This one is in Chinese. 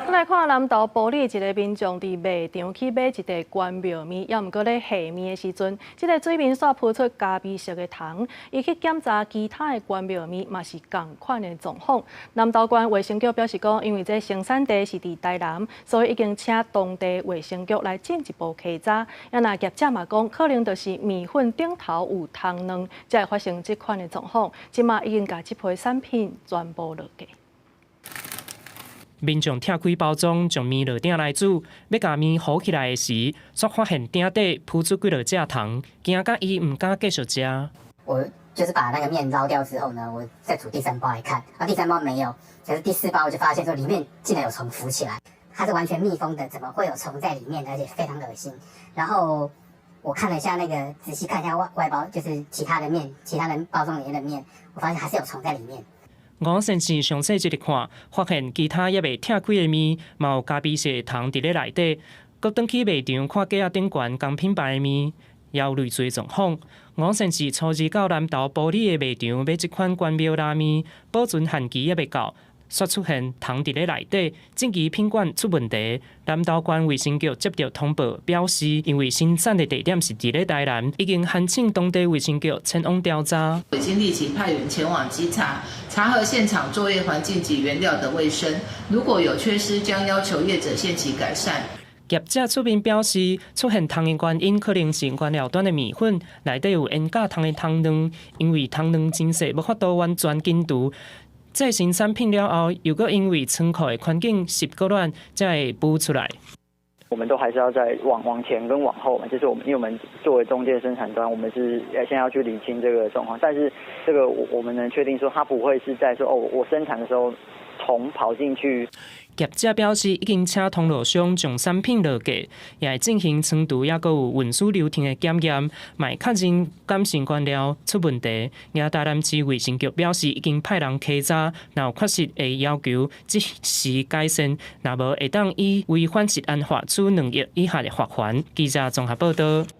咱来看南投埔里一个民众伫卖场去买一块关庙面，也毋过咧下面的时阵，这个水面煞喷出咖啡色的糖。伊去检查其他的关庙面，嘛是同款的状况。南投县卫生局表示讲，因为这生产地是伫台南，所以已经请当地卫生局来进一步稽查。也那业者嘛讲，可能就是面粉顶头有糖卵，才会发生这款的状况。即马已经把这批产品全部落架。民众拆开包装，将面落鼎来煮，要甲面糊起来时，却发现鼎底铺出几落蔗糖，惊甲伊唔敢继续食。我就是把那个面捞掉之后呢，我再煮第3包来看，然后第3包没有，可是第4包我就发现说里面竟然有虫浮起来，它是完全密封的，怎么会有虫在里面，而且非常恶心。然后我看了一下那个，仔细看一下外包，就是其他的包装里面的面，我发现还是有虫在里面。吴先生详细一看，发现其他也未拆开的面，嘛有咖啡色糖伫咧内底。佮转去卖场看架仔顶悬同品牌的面，也有类似的状况。吴先生初二到南投埔里的卖场买一款关庙拉面，保存限期也未到，却出现糖伫咧内底，正期品管出问题。南投县卫生局接到通报，表示因为生产的地点是伫咧台南，已经函请当地卫生局前往调查。已经立即派员前往稽查，查核现场作业环境及原料的卫生，如果有缺失，将要求业者限期改善。业者出面表示，出现糖的原因可能是原料端的面粉内底有烟甲糖的糖卵，因为糖卵真细，无法度完全根除。制成产品了后，又搁因为仓库的环境湿过乱，才会浮出来。我们都还是要再往前跟往后嘛，就是因为我们作为中介生产端，我们是现在要去理清这个状况。但是这个我们能确定说，它不会是在说我生产的时候虫跑进去。业者表示，已经请通路商将产品落架，也会进行仓储，也搁有运输流程的检验，卖确认感染原料出问题。也台南市卫生局表示，已经派人稽查，若有确实会要求即时改善，若无会当以违反食安法处2亿以下的罚款。记者综合报道。